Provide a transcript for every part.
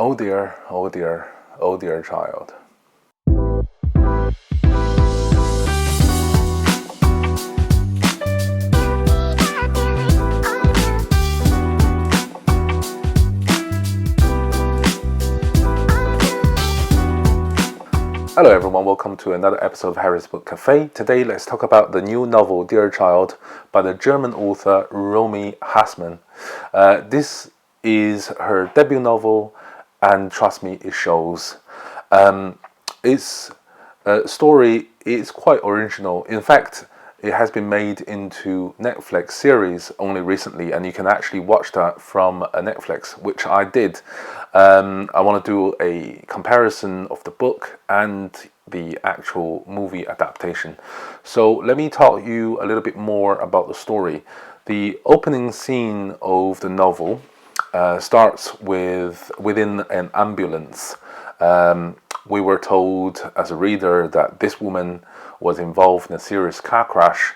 Oh dear, oh dear, oh dear child. Hello everyone, welcome to another episode of Harry's Book Cafe. Today let's talk about the new novel Dear Child by the German author Romy Hausmann. This is her debut novel, and trust me, it shows. Its story is quite original. In fact, it has been made into Netflix series only recently, and you can actually watch that from Netflix, which I did. I want to do a comparison of the book and the actual movie adaptation. So let me talk you a little bit more about the story. The opening scene of the novel starts within an ambulance. We were told as a reader that this woman was involved in a serious car crash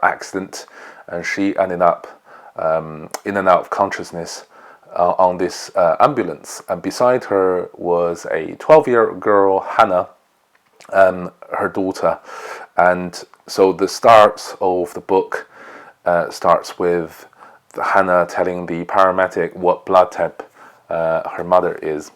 accident, and she ended up in and out of consciousness on this ambulance. And beside her was a 12-year-old girl, Hannah, her daughter. And so the start of the book starts with Hannah telling the paramedic what blood type her mother is.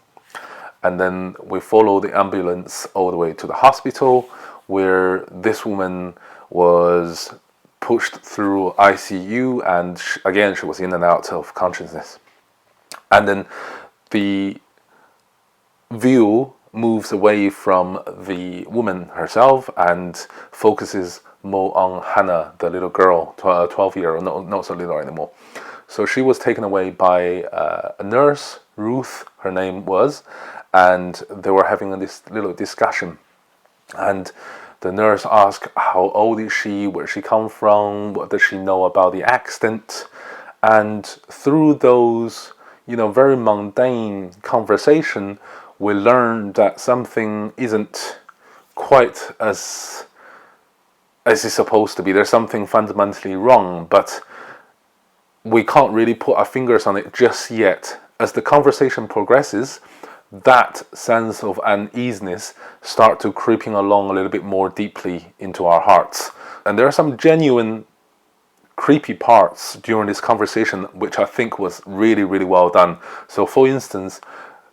And then we follow the ambulance all the way to the hospital, where this woman was pushed through ICU, and again she was in and out of consciousness. And then the view moves away from the woman herself and focuses more on Hannah, the little girl, 12-year-old, not so little anymore. So she was taken away by a nurse, Ruth, her name was, and they were having this little discussion. And the nurse asked how old is she, where she come from, what does she know about the accident. And through those, very mundane conversation, we learned that something isn't quite as it's supposed to be. There's something fundamentally wrong, but we can't really put our fingers on it just yet. As the conversation progresses, that sense of uneasiness start to creeping along a little bit more deeply into our hearts. And there are some genuine creepy parts during this conversation which I think was really, really well done. So for instance,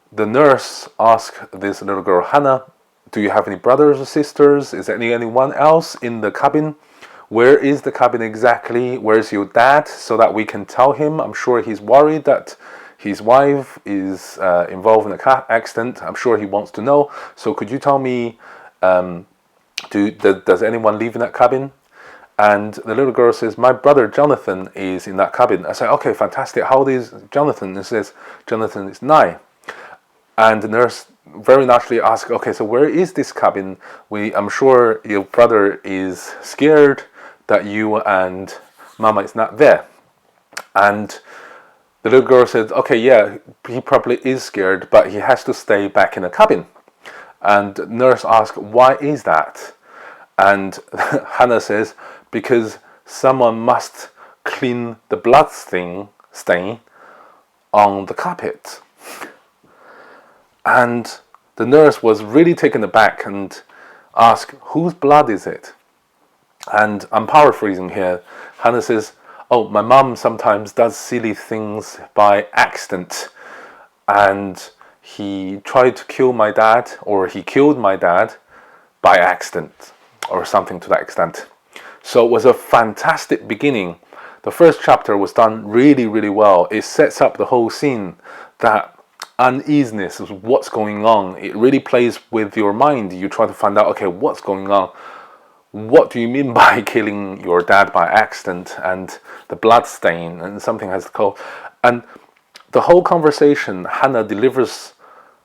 the nurse asked this little girl, Hannah, do you have any brothers or sisters? Is there anyone else in the cabin? Where is the cabin exactly? Where's your dad? So that we can tell him. I'm sure he's worried that his wife is involved in a car accident. I'm sure he wants to know. So could you tell me, does anyone live in that cabin? And the little girl says, my brother Jonathan is in that cabin. I say, okay, fantastic. How old is Jonathan? And says, Jonathan is 9. And the nurse very naturally asks, okay, so where is this cabin? I'm sure your brother is scared that you and Mama is not there. And the little girl said, okay, yeah, he probably is scared, but he has to stay back in the cabin. And the nurse asked, why is that? And Hannah says, because someone must clean the blood stain on the carpet. And the nurse was really taken aback and asked, whose blood is it? And I'm paraphrasing here. Hannah says, oh, my mom sometimes does silly things by accident, and he tried to kill my dad, or he killed my dad by accident, or something to that extent. So it was a fantastic beginning. The first chapter was done really, really well. It sets up the whole scene, that uneasiness of what's going on. It really plays with your mind. You try to find out, okay, what's going on? What do you mean by killing your dad by accident, and the blood stain, and something has to go. And the whole conversation, Hannah delivers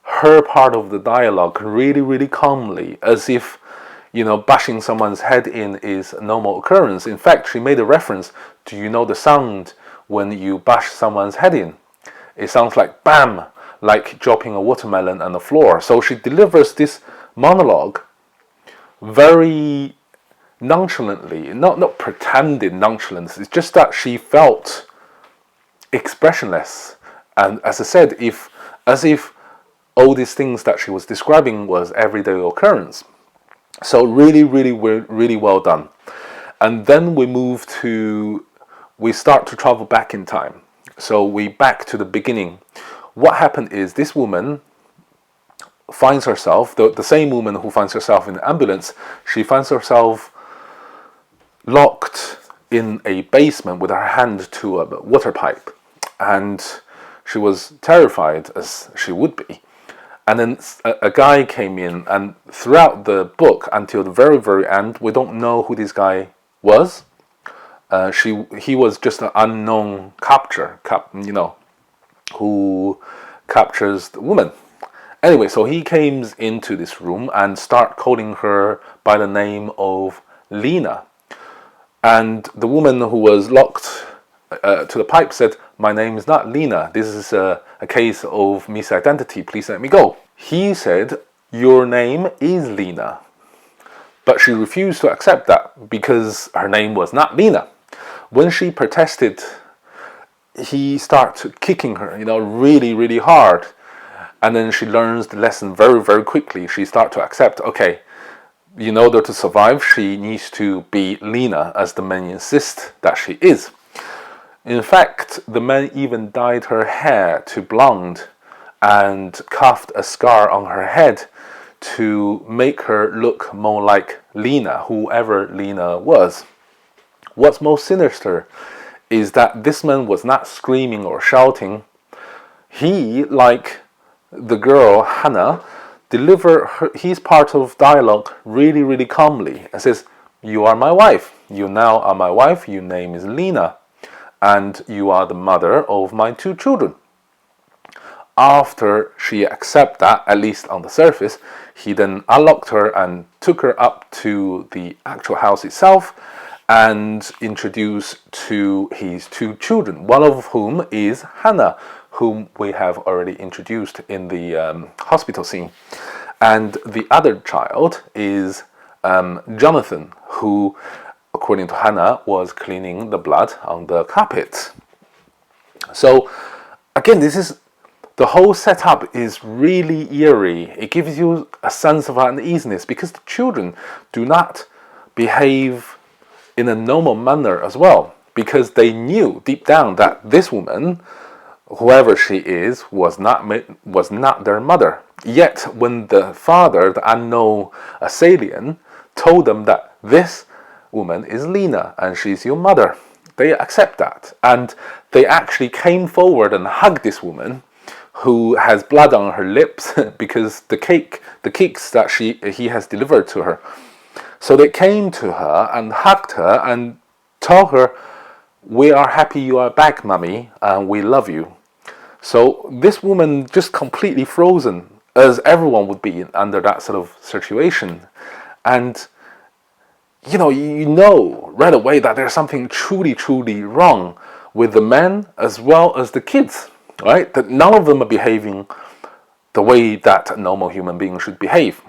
her part of the dialogue really, really calmly, as if, bashing someone's head in is a normal occurrence. In fact, she made a reference, do you know the sound when you bash someone's head in? It sounds like bam, like dropping a watermelon on the floor. So she delivers this monologue very nonchalantly, not pretended nonchalance. It's just that she felt expressionless, and as I said, as if all these things that she was describing was everyday occurrence. So really well done. And then we start to travel back in time. So we back to the beginning. What happened is this woman finds herself, the same woman who finds herself in the ambulance, she finds herself locked in a basement with her hand to a water pipe. And she was terrified, as she would be. And then a guy came in, and throughout the book, until the very end, we don't know who this guy was. He was just an unknown who captures the woman. Anyway, so he came into this room and start calling her by the name of Lena. And the woman who was locked to the pipe said, "My name is not Lena. This is a case of misidentity. Please let me go." He said, "Your name is Lena." But she refused to accept that because her name was not Lena. When she protested, he started kicking her, really hard. And then she learns the lesson very quickly. She starts to accept, okay, in order to survive, she needs to be Lena, as the men insist that she is. In fact, the men even dyed her hair to blonde and carved a scar on her head to make her look more like Lena, whoever Lena was. What's most sinister is that this man was not screaming or shouting. He, like the girl Hannah, delivered his part of dialogue really calmly and says, "You are my wife. You now are my wife. Your name is Lena. And you are the mother of my 2 children." After she accepted that, at least on the surface, he then unlocked her and took her up to the actual house itself and introduced to his 2 children, one of whom is Hannah, whom we have already introduced in the hospital scene. And the other child is Jonathan, who, according to Hannah, was cleaning the blood on the carpet. So again, the whole setup is really eerie. It gives you a sense of uneasiness because the children do not behave in a normal manner as well, because they knew deep down that this woman, whoever she is, was not their mother. Yet when the father, the unknown assailant, told them that this woman is Lena and she's your mother, they accept that, and they actually came forward and hugged this woman who has blood on her lips because the cakes that he has delivered to her. So they came to her and hugged her and told her, "We are happy you are back, Mummy, and we love you." So this woman just completely frozen, as everyone would be under that sort of situation. And you know right away that there's something truly wrong with the men as well as the kids, right? That none of them are behaving the way that a normal human being should behave.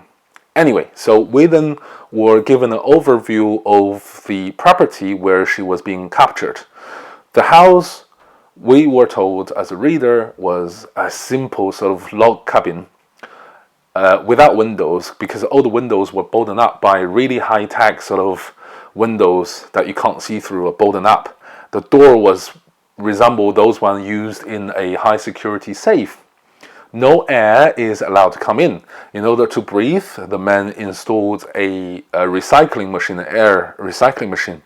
Anyway, so we then were given an overview of the property where she was being captured. The house, we were told as a reader, was a simple sort of log cabin without windows, because all the windows were bolted up by really high-tech sort of windows that you can't see through, or bolted up. The door resembled those ones used in a high-security safe. No air is allowed to come in. In order to breathe, the men installed a recycling machine, an air recycling machine,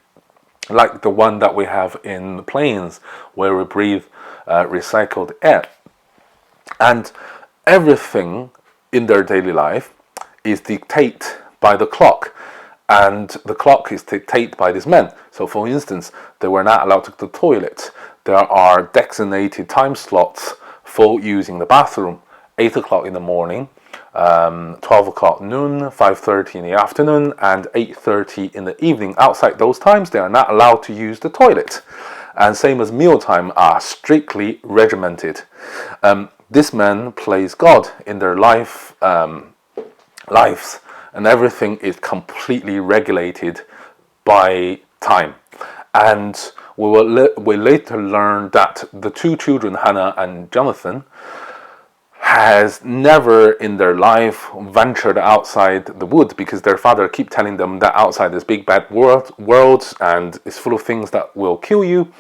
like the one that we have in planes, where we breathe recycled air. And everything in their daily life is dictated by the clock, and the clock is dictated by these men. So for instance, they were not allowed to go to the toilet. There are designated time slots for using the bathroom: 8 o'clock in the morning, 12 o'clock noon, 5:30 in the afternoon, and 8:30 in the evening. Outside those times, they are not allowed to use the toilet. And same as mealtime are strictly regimented. This man plays God in their lives, and everything is completely regulated by time. And we later learned that the 2 children, Hannah and Jonathan, has never in their life ventured outside the wood, because their father keep telling them that outside is big bad world and it's full of things that will kill you,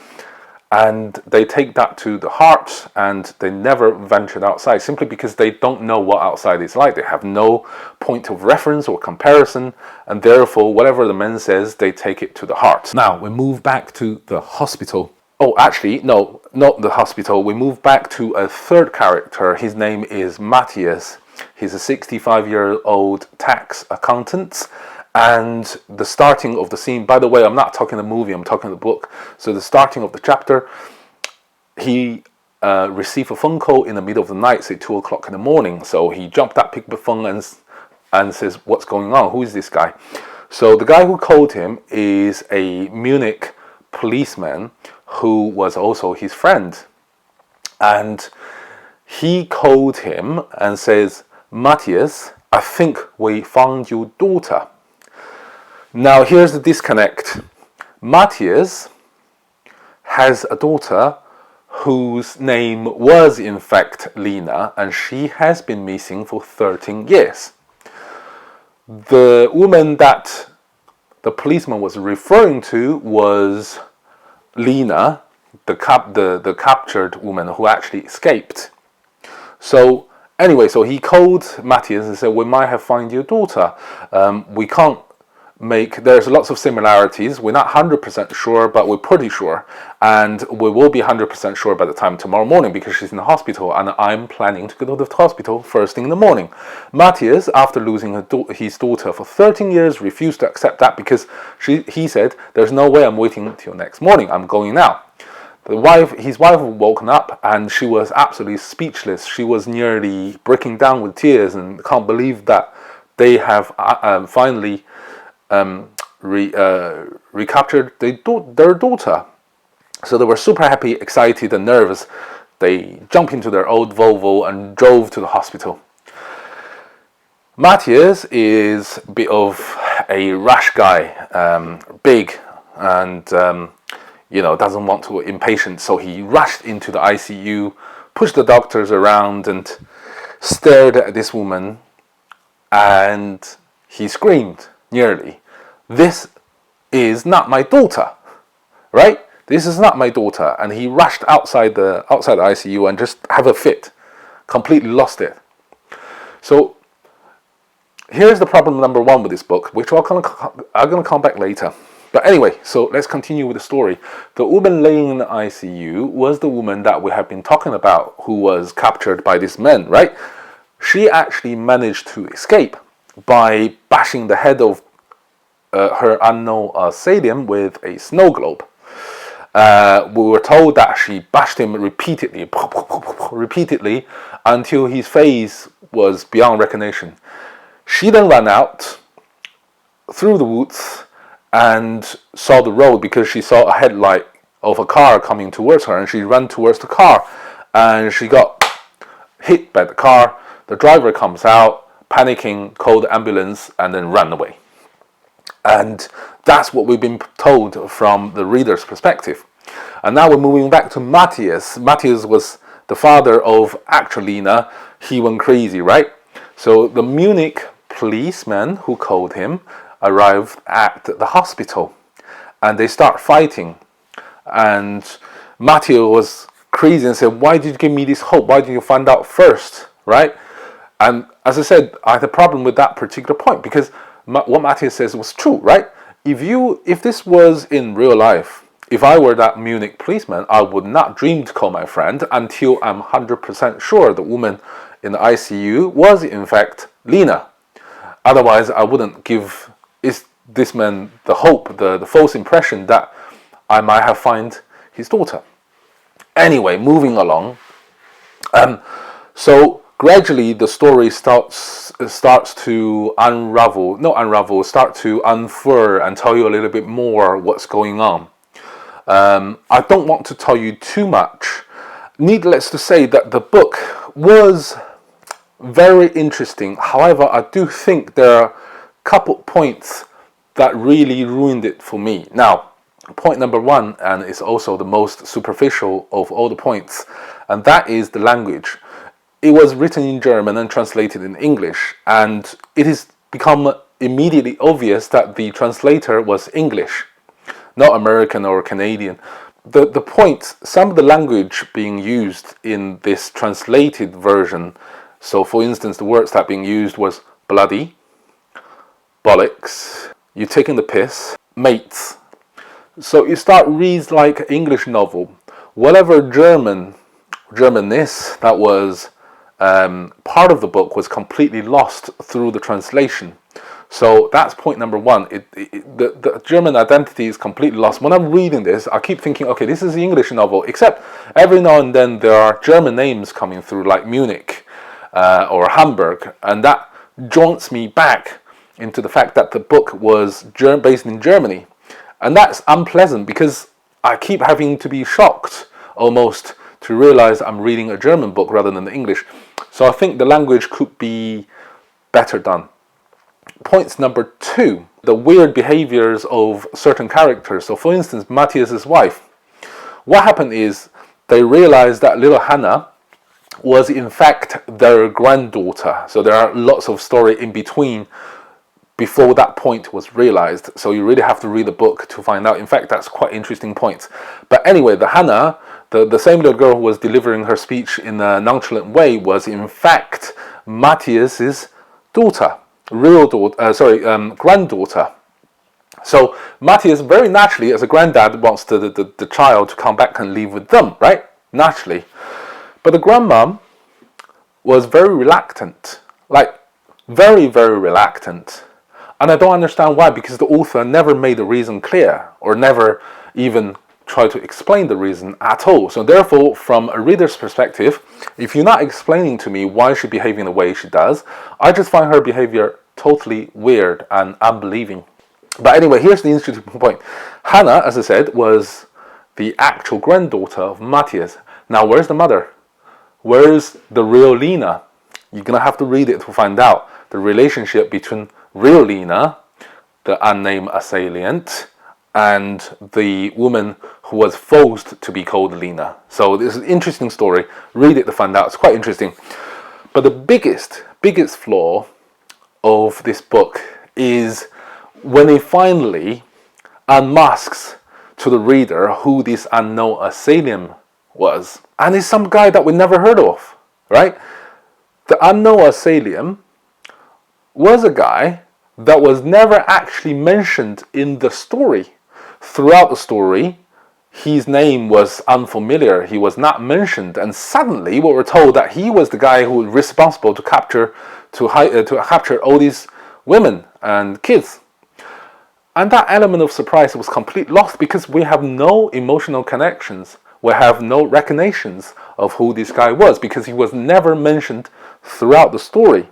and they take that to the heart and they never ventured outside, simply because they don't know what outside is like. They have no point of reference or comparison, and therefore whatever the man says, they take it to the heart. Now we move back to the hospital. Oh, actually, no, not the hospital. We move back to a third character. His name is Matthias. He's a 65-year-old tax accountant. And the starting of the scene, by the way, I'm not talking the movie, I'm talking the book. So the starting of the chapter, he received a phone call in the middle of the night, say 2 o'clock in the morning. So he jumped up, picked the phone and says, what's going on? Who is this guy? So the guy who called him is a Munich policeman who was also his friend. And he called him and says, Matthias, I think we found your daughter. Now here's the disconnect. Matthias has a daughter whose name was in fact Lena, and she has been missing for 13 years. The woman that the policeman was referring to was Lena, the captured woman who actually escaped. So anyway, so he called Matthias and said, we might have found your daughter. We can't there's lots of similarities. We're not 100% sure, but we're pretty sure. And we will be 100% sure by the time tomorrow morning, because she's in the hospital and I'm planning to go to the hospital first thing in the morning. Matthias, after losing his daughter for 13 years, refused to accept that, because he said, there's no way I'm waiting until next morning. I'm going now. His wife woken up and she was absolutely speechless. She was nearly breaking down with tears and can't believe that they have finally recaptured their daughter. So they were super happy, excited and nervous. They jumped into their old Volvo and drove to the hospital. Matthias is a bit of a rash guy, big and doesn't want to, impatient. So he rushed into the ICU, pushed the doctors around and stared at this woman, and he screamed nearly, this is not my daughter, right? This is not my daughter. And he rushed outside the ICU and just have a fit, completely lost it. So here's the problem number one with this book, which I'm going to come back later. But anyway, so let's continue with the story. The woman laying in the ICU was the woman that we have been talking about, who was captured by this man, right? She actually managed to escape by bashing the head of her unknown assailant with a snow globe. We were told that she bashed him repeatedly until his face was beyond recognition. She then ran out through the woods and saw the road, because she saw a headlight of a car coming towards her, and she ran towards the car and she got hit by the car. The driver comes out panicking, called the ambulance and then ran away. And that's what we've been told from the reader's perspective. And now we're moving back to Matthias. Matthias was the father of actual Lena. He went crazy, right? So the Munich policeman who called him arrived at the hospital and they start fighting. And Matthias was crazy and said, why did you give me this hope? Why did you find out first, right? And as I said, I had a problem with that particular point, because what Matthias says was true, right? If this was in real life, if I were that Munich policeman, I would not dream to call my friend until I'm 100% sure the woman in the ICU was in fact Lena. Otherwise, I wouldn't give this man the hope, the false impression that I might have found his daughter. Anyway, moving along. So gradually the story starts to start to unfurl and tell you a little bit more what's going on. I don't want to tell you too much. Needless to say that the book was very interesting. However, I do think there are a couple points that really ruined it for me. Now, point number one, and it's also the most superficial of all the points, and that is the language. it was written in German and translated in English, and it has become immediately obvious that the translator was English, not American or Canadian. The point, some of the language being used in this translated version, so for instance, the words that being used was bloody, bollocks, you taking the piss, mates. So it reads like an English novel. Whatever Germanness that was part of the book was completely lost through the translation. So that's point number one. The German identity is completely lost. When I'm reading this, I keep thinking, okay, this is the English novel, except every now and then there are German names coming through, like Munich or Hamburg, and that jaunts me back into the fact that the book was based in Germany. And that's unpleasant because I keep having to be shocked almost to realize I'm reading a German book rather than the English. So I think the language could be better done. Points number two, the weird behaviors of certain characters. So for instance, Matthias's wife. What happened is they realized that little Hannah was in fact their granddaughter. So there are lots of story in between before that point was realized. So you really have to read the book to find out. In fact, that's quite interesting points. But anyway, the Hannah, the same little girl who was delivering her speech in a nonchalant way, was in fact Matthias's daughter, granddaughter. So Matthias very naturally, as a granddad, wants the child to come back and live with them, right? Naturally. But the grandmom was very reluctant, like very, very reluctant. And I don't understand why, because the author never made the reason clear or never even tried to explain the reason at all. So therefore, from a reader's perspective, if you're not explaining to me why she's behaving the way she does, I just find her behavior totally weird and unbelieving. But anyway, here's the interesting point. Hannah, as I said, was the actual granddaughter of Matthias. Now, where's the mother? Where's the real Lena? You're going to have to read it to find out the relationship between real Lena, the unnamed assailant, and the woman who was forced to be called Lena. So this is an interesting story. Read it to find out. It's quite interesting. But the biggest flaw of this book is when it finally unmasks to the reader who this unknown assailant was. And it's some guy that we never heard of, right? The unknown assailant was a guy that was never actually mentioned in the story. Throughout the story, his name was unfamiliar. He was not mentioned, and suddenly we were told that he was the guy who was responsible to capture all these women and kids. And that element of surprise was completely lost because we have no emotional connections. We have no recognitions of who this guy was because he was never mentioned throughout the story.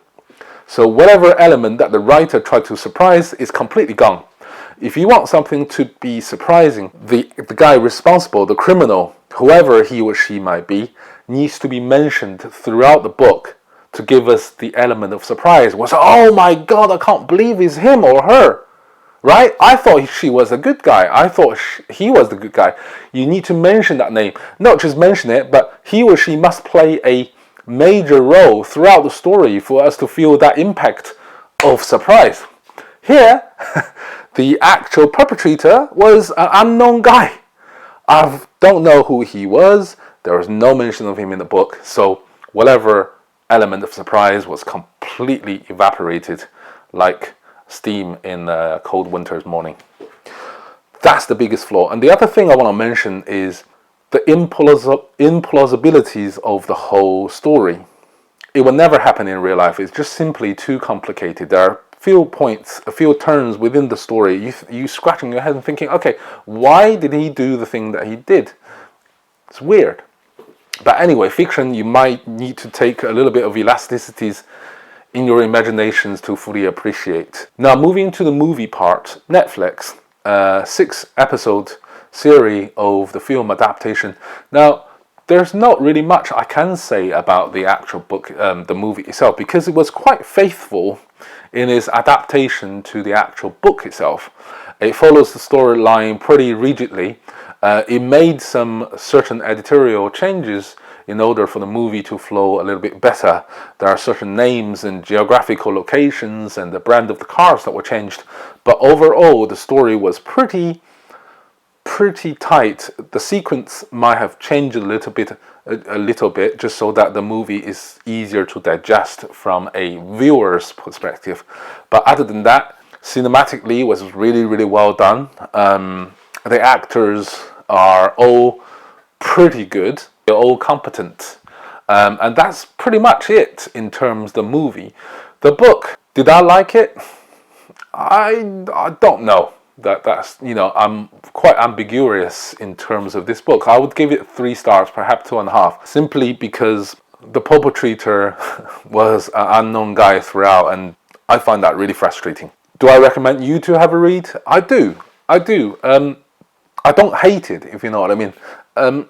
So whatever element that the writer tried to surprise is completely gone. If you want something to be surprising, the guy responsible, the criminal, whoever he or she might be, needs to be mentioned throughout the book to give us the element of surprise. Was, oh my God, I can't believe it's him or her. Right? I thought she was a good guy. I thought he was the good guy. You need to mention that name. Not just mention it, but he or she must play a major role throughout the story for us to feel that impact of surprise. Here, the actual perpetrator was an unknown guy. I don't know who he was. There was no mention of him in the book. So whatever element of surprise was completely evaporated like steam in a cold winter's morning. That's the biggest flaw. And the other thing I want to mention is the implausibilities of the whole story. It will never happen in real life. It's just simply too complicated. There are few points, a few turns within the story. You scratching your head and thinking, okay, why did he do the thing that he did? It's weird. But anyway, fiction, you might need to take a little bit of elasticities in your imaginations to fully appreciate. Now, moving to the movie part, Netflix, 6-episode series of the film Adaptation. Now, there's not really much I can say about the actual book, the movie itself, because it was quite faithful in its adaptation to the actual book itself. It follows the storyline pretty rigidly. It made some certain editorial changes in order for the movie to flow a little bit better. There are certain names and geographical locations and the brand of the cars that were changed, but overall the story was pretty tight. The sequence might have changed a little bit, just so that the movie is easier to digest from a viewer's perspective. But other than that, cinematically it was really well done. The actors are all pretty good. They're all competent. And that's pretty much it in terms of the movie. The book, did I like it? I don't know. That's, you know, I'm quite ambiguous in terms of this book. I would give it 3 stars, perhaps 2.5, simply because the perpetrator was an unknown guy throughout, and I find that really frustrating. Do I recommend you to have a read? I do. I don't hate it, if you know what I mean.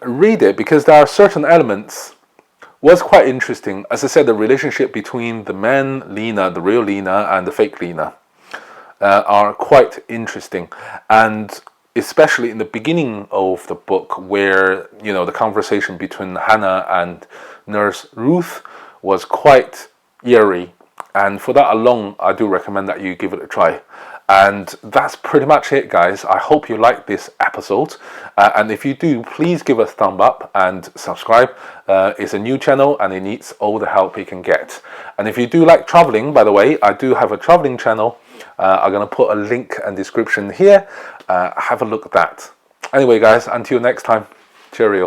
Read it, because there are certain elements was quite interesting. As I said, the relationship between the man Lena, the real Lena, and the fake Lena are quite interesting, and especially in the beginning of the book, where, you know, the conversation between Hannah and Nurse Ruth was quite eerie, and for that alone I do recommend that you give it a try. And that's pretty much it, guys. I hope you liked this episode, and if you do, please give us a thumb up and subscribe. It's a new channel and it needs all the help it can get. And if you do like traveling, by the way, I do have a traveling channel. I'm going to put a link and description here. Have a look at that. Anyway, guys, until next time, cheerio.